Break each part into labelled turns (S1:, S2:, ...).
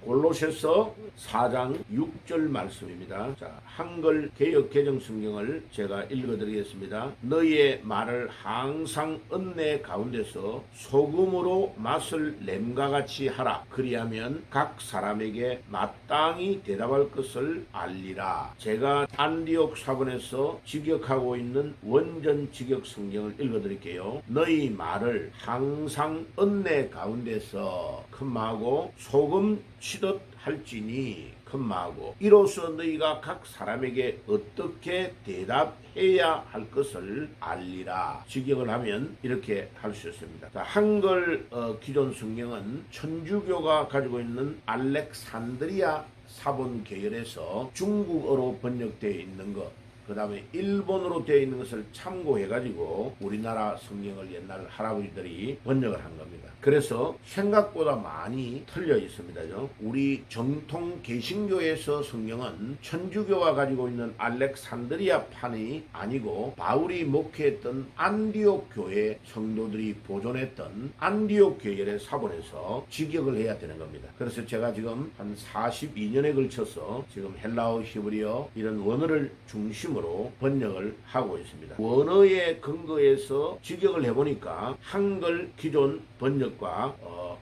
S1: 골로새서 4장 6절 말씀입니다. 자, 한글 개역 개정 성경을 제가 읽어드리겠습니다. 너희의 말을 항상 은혜 가운데서 소금으로 맛을 냄과 같이 하라. 그리하면 각 사람에게 마땅히 대답할 것을 알리라. 제가 안디옥 사본에서 직역하고 있는 원전 직역 성경을 읽어드릴게요. 너희 말을 항상 은혜 가운데서 컴마하고 소금 치듯 할지니 컴마하고 이로써 너희가 각 사람에게 어떻게 대답해야 할 것을 알리라. 직역을 하면 이렇게 할 수 있습니다. 자, 한글 기존 성경은 천주교가 가지고 있는 알렉산드리아 사본 계열에서 중국어로 번역되어 있는 것, 그 다음에 일본어로 되어 있는 것을 참고해가지고 우리나라 성경을 옛날 할아버지들이 번역을 한 겁니다. 그래서 생각보다 많이 틀려 있습니다죠. 우리 정통 개신교에서 성경은 천주교가 가지고 있는 알렉산드리아 판이 아니고 바울이 목회했던 안디옥 교회 성도들이 보존했던 안디옥 계열의 사본에서 직역을 해야 되는 겁니다. 그래서 제가 지금 한 42년에 걸쳐서 지금 헬라어, 히브리어 이런 원어를 중심으로 번역을 하고 있습니다. 원어의 근거에서 직역을 해보니까 한글 기존 번역과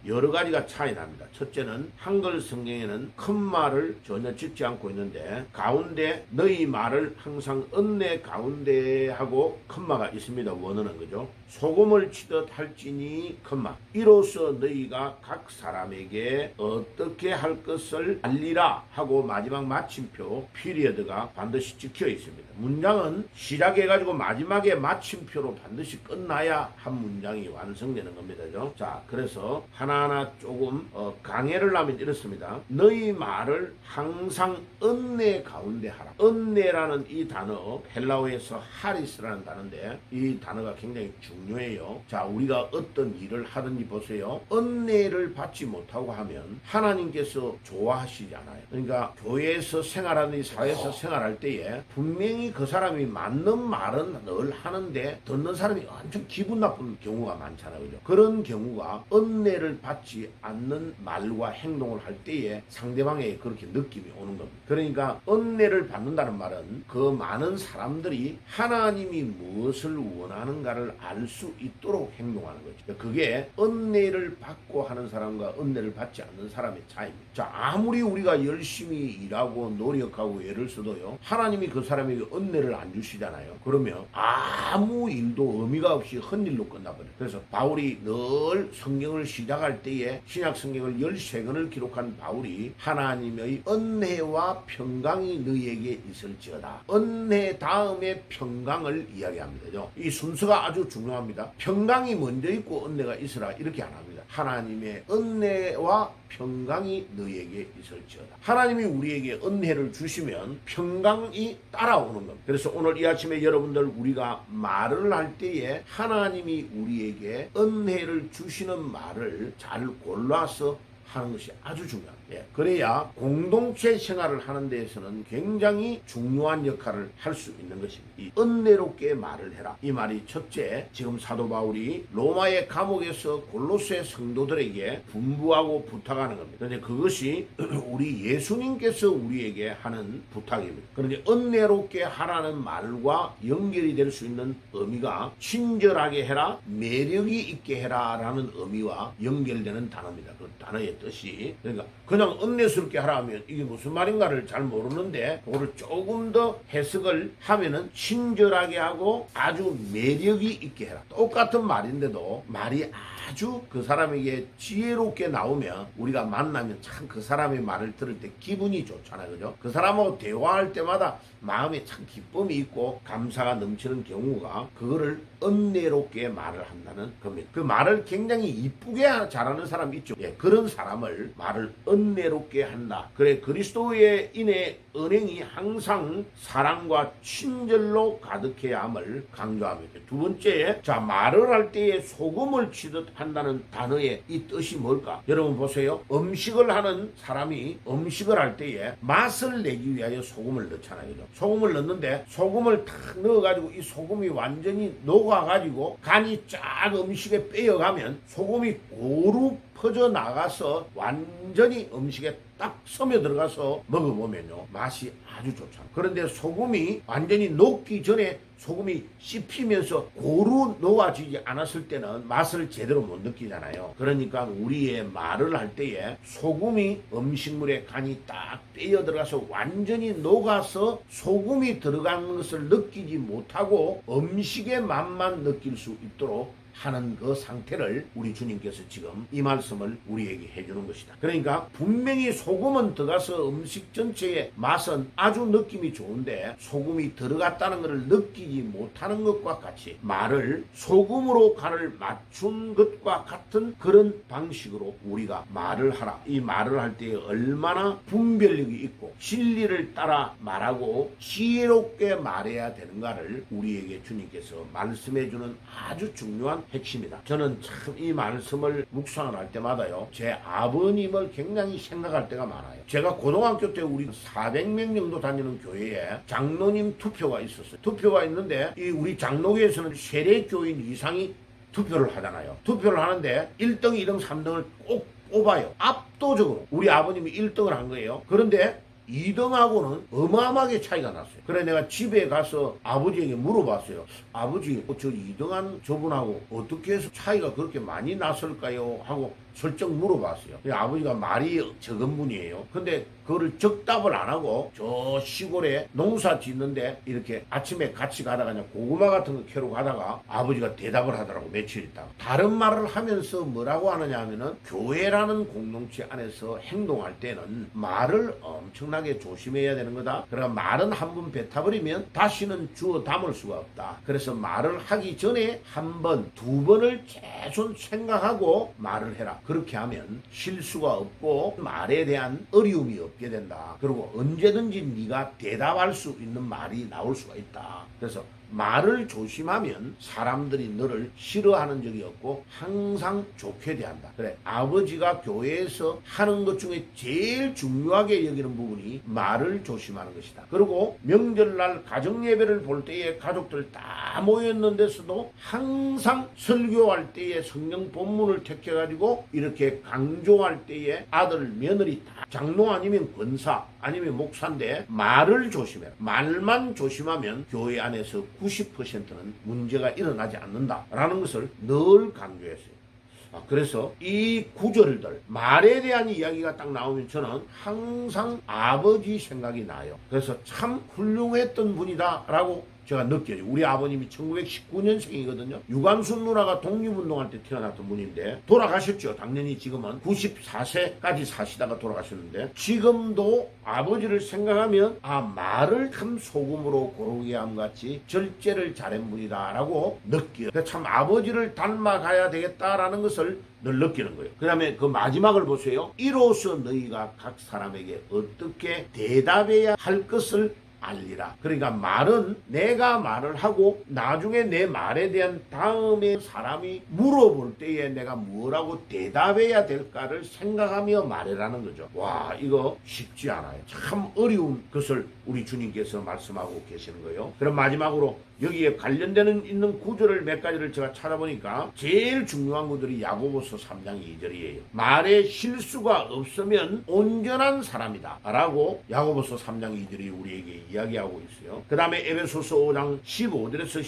S1: 여러 가지가 차이 납니다. 첫째는 한글 성경에는 큰 말을 전혀 찍지 않고 있는데 가운데 너희 말을 항상 은혜 가운데 하고 컴마가 있습니다. 원어는 그죠? 소금을 치듯 할지니 컴마 이로써 너희가 각 사람에게 어떻게 할 것을 알리라 하고 마지막 마침표 피리어드가 반드시 찍혀 있습니다. 문장은 시작해가지고 마지막에 마침표로 반드시 끝나야 한 문장이 완성되는 겁니다. 자, 그래서 하나하나 조금 강해를 하면 이렇습니다. 너희 말을 항상 은혜 가운데 하라. 은혜라는 이 단어 헬라어에서 하리스라는 단어인데 이 단어가 굉장히 중요해요. 자, 우리가 어떤 일을 하든지 보세요. 은혜를 받지 못하고 하면 하나님께서 좋아하시지 않아요. 그러니까 교회에서 생활하는 사회에서 생활할 때에 분명히 그 사람이 맞는 말은 늘 하는데 듣는 사람이 엄청 기분 나쁜 경우가 많잖아요. 그죠? 그런 경우가 은혜를 받지 않는 말과 행동을 할 때에 상대방에게 그렇게 느낌이 오는 겁니다. 그러니까 은혜를 받는다는 말은 그 많은 사람들이 하나님이 무엇을 원하는가를 알 수 있도록 행동하는 거죠. 그게 은혜를 받고 하는 사람과 은혜를 받지 않는 사람의 차이입니다. 자, 아무리 우리가 열심히 일하고 노력하고 애를 써도요, 하나님이 그 사람에게 은혜를 안 주시잖아요. 그러면 아무 일도 의미가 없이 헛일로 끝나버려요. 그래서 바울이 늘 성경을 시작할 때에 신약 성경을 13권을 기록한 바울이 하나님의 은혜와 평강이 너희에게 있을지어다. 은혜 다음에 평강을 이야기합니다. 이 순서가 아주 중요합니다. 평강이 먼저 있고 은혜가 있으라 이렇게 안 합니다. 하나님의 은혜와 평강이 너희에게 있을지어다. 하나님이 우리에게 은혜를 주시면 평강이 따라오는 겁니다. 그래서 오늘 이 아침에 여러분들 우리가 말을 할 때에 하나님이 우리에게 은혜를 주시는 말을 잘 골라서 하는 것이 아주 중요합니다. 그래야 공동체 생활을 하는 데에서는 굉장히 중요한 역할을 할 수 있는 것입니다. 이 은혜롭게 말을 해라. 이 말이 첫째, 지금 사도 바울이 로마의 감옥에서 골로새 성도들에게 분부하고 부탁하는 겁니다. 그런데 그것이 우리 예수님께서 우리에게 하는 부탁입니다. 그런데 은혜롭게 하라는 말과 연결이 될 수 있는 의미가 친절하게 해라, 매력이 있게 해라 라는 의미와 연결되는 단어입니다. 그 단어의 뜻이 그러니까 그냥 은혜스럽게 하라 하면 이게 무슨 말인가를 잘 모르는데 그거를 조금 더 해석을 하면은 친절하게 하고 아주 매력이 있게 해라. 똑같은 말인데도 말이 아주 그 사람에게 지혜롭게 나오면 우리가 만나면 참 그 사람의 말을 들을 때 기분이 좋잖아요. 그죠? 그 사람하고 대화할 때마다 마음에 참 기쁨이 있고 감사가 넘치는 경우가 그거를 은혜롭게 말을 한다는 겁니다. 그 말을 굉장히 이쁘게 잘하는 사람이 있죠. 그런 사람을 말을 은혜롭게 한다. 그래, 그리스도의 인해 은행이 항상 사랑과 친절로 가득해야 함을 강조합니다. 두 번째, 자, 말을 할 때에 소금을 치듯 한다는 단어의 이 뜻이 뭘까? 여러분 보세요. 음식을 하는 사람이 음식을 할 때에 맛을 내기 위하여 소금을 넣잖아요. 그죠? 소금을 넣는데 소금을 탁 넣어가지고 이 소금이 완전히 녹아가지고 간이 쫙 음식에 빼어가면 소금이 고루 퍼져나가서 완전히 음식에 딱 스며들어가서 먹어보면요 맛이 아주 좋잖아요. 그런데 소금이 완전히 녹기 전에 소금이 씹히면서 고루 녹아지지 않았을 때는 맛을 제대로 못 느끼잖아요. 그러니까 우리의 말을 할 때에 소금이 음식물에 간이 딱 빼어 들어가서 완전히 녹아서 소금이 들어가는 것을 느끼지 못하고 음식의 맛만 느낄 수 있도록 하는 그 상태를 우리 주님께서 지금 이 말씀을 우리에게 해주는 것이다. 그러니까 분명히 소금은 들어가서 음식 전체의 맛은 아주 느낌이 좋은데 소금이 들어갔다는 것을 느끼지 못하는 것과 같이 말을 소금으로 간을 맞춘 것과 같은 그런 방식으로 우리가 말을 하라. 이 말을 할 때 얼마나 분별력이 있고 진리를 따라 말하고 지혜롭게 말해야 되는가를 우리에게 주님께서 말씀해주는 아주 중요한 핵심이다. 저는 참 이 말씀을 묵상을 할 때마다요 제 아버님을 굉장히 생각할 때가 많아요. 제가 고등학교 때 우리 400명 정도 다니는 교회에 장로님 투표가 있었어요. 투표가 있는데 이 우리 장로교에서는 세례교인 이상이 투표를 하잖아요. 투표를 하는데 1등, 2등, 3등을 꼭 뽑아요. 압도적으로 우리 아버님이 1등을 한 거예요. 그런데 2등하고는 어마어마하게 차이가 났어요. 그래 내가 집에 가서 아버지에게 물어봤어요. 아버지 저 2등한 저분하고 어떻게 해서 차이가 그렇게 많이 났을까요? 하고 슬쩍 물어봤어요. 아버지가 말이 적은 분이에요. 근데 그거를 적답을 안 하고 저 시골에 농사 짓는데 이렇게 아침에 같이 가다가 그냥 고구마 같은 거 캐러 가다가 아버지가 대답을 하더라고. 며칠 있다가. 다른 말을 하면서 뭐라고 하느냐 하면은 교회라는 공동체 안에서 행동할 때는 말을 엄청나게 조심해야 되는 거다. 그러니까 말은 한 번 뱉어버리면 다시는 주워 담을 수가 없다. 그래서 말을 하기 전에 한 번, 두 번을 최소 생각하고 말을 해라. 그렇게 하면 실수가 없고 말에 대한 어려움이 없게 된다. 그리고 언제든지 네가 대답할 수 있는 말이 나올 수가 있다. 그래서 말을 조심하면 사람들이 너를 싫어하는 적이 없고 항상 좋게 대한다. 그래 아버지가 교회에서 하는 것 중에 제일 중요하게 여기는 부분이 말을 조심하는 것이다. 그리고 명절날 가정예배를 볼 때에 가족들 다 모였는 데서도 항상 설교할 때에 성경 본문을 택해가지고 이렇게 강조할 때에 아들 며느리 다 장로 아니면 권사 아니면 목사인데 말을 조심해라. 말만 조심하면 교회 안에서 90%는 문제가 일어나지 않는다라는 것을 늘 강조했어요. 그래서 이 구절들 말에 대한 이야기가 딱 나오면 저는 항상 아버지 생각이 나요. 그래서 참 훌륭했던 분이다 라고 제가 느껴요. 우리 아버님이 1919년생이거든요. 유관순 누나가 독립운동할 때 태어났던 분인데 돌아가셨죠. 당연히 지금은 94세까지 사시다가 돌아가셨는데 지금도 아버지를 생각하면 말을 참 소금으로 고르게 함같이 절제를 잘한 분이다 라고 느껴요. 참 아버지를 닮아가야 되겠다라는 것을 늘 느끼는 거예요. 그 다음에 그 마지막을 보세요. 이로써 너희가 각 사람에게 어떻게 대답해야 할 것을 알리라. 그러니까 말은 내가 말을 하고 나중에 내 말에 대한 다음에 사람이 물어볼 때에 내가 뭐라고 대답해야 될까를 생각하며 말해라는 거죠. 와 이거 쉽지 않아요. 참 어려운 것을 우리 주님께서 말씀하고 계시는 거예요. 그럼 마지막으로 여기에 관련되는 있는 구절을 몇 가지를 제가 찾아보니까 제일 중요한 구절이 야고보서 3장 2절이에요. 말에 실수가 없으면 온전한 사람이다 라고 야고보서 3장 2절이 우리에게 이야기하고 있어요. 그 다음에 에베소서 5장 15절에서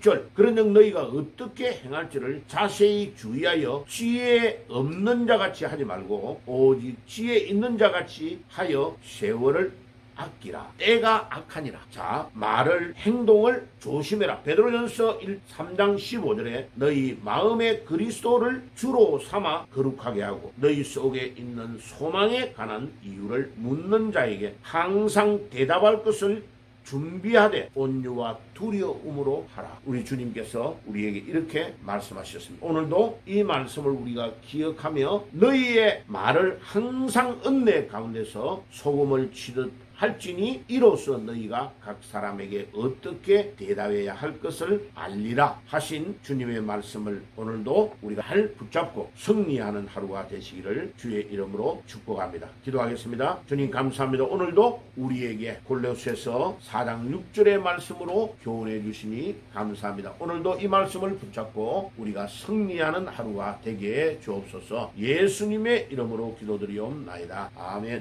S1: 16절 그런즉 너희가 어떻게 행할지를 자세히 주의하여 지혜 없는 자같이 하지 말고 오직 지혜 있는 자같이 하여 세월을 아끼라. 때가 악하니라. 자, 말을 행동을 조심해라. 베드로전서 3장 15절에 너희 마음에 그리스도를 주로 삼아 거룩하게 하고 너희 속에 있는 소망에 관한 이유를 묻는 자에게 항상 대답할 것을 준비하되 온유와 두려움으로 하라. 우리 주님께서 우리에게 이렇게 말씀하셨습니다. 오늘도 이 말씀을 우리가 기억하며 너희의 말을 항상 은혜 가운데서 소금을 치듯 할지니 이로써 너희가 각 사람에게 어떻게 대답해야 할 것을 알리라 하신 주님의 말씀을 오늘도 우리가 붙잡고 승리하는 하루가 되시기를 주의 이름으로 축복합니다. 기도하겠습니다. 주님 감사합니다. 오늘도 우리에게 골로새서 4장 6절의 말씀으로 교훈해 주시니 감사합니다. 오늘도 이 말씀을 붙잡고 우리가 승리하는 하루가 되게 해 주옵소서. 예수님의 이름으로 기도드리옵나이다. 아멘.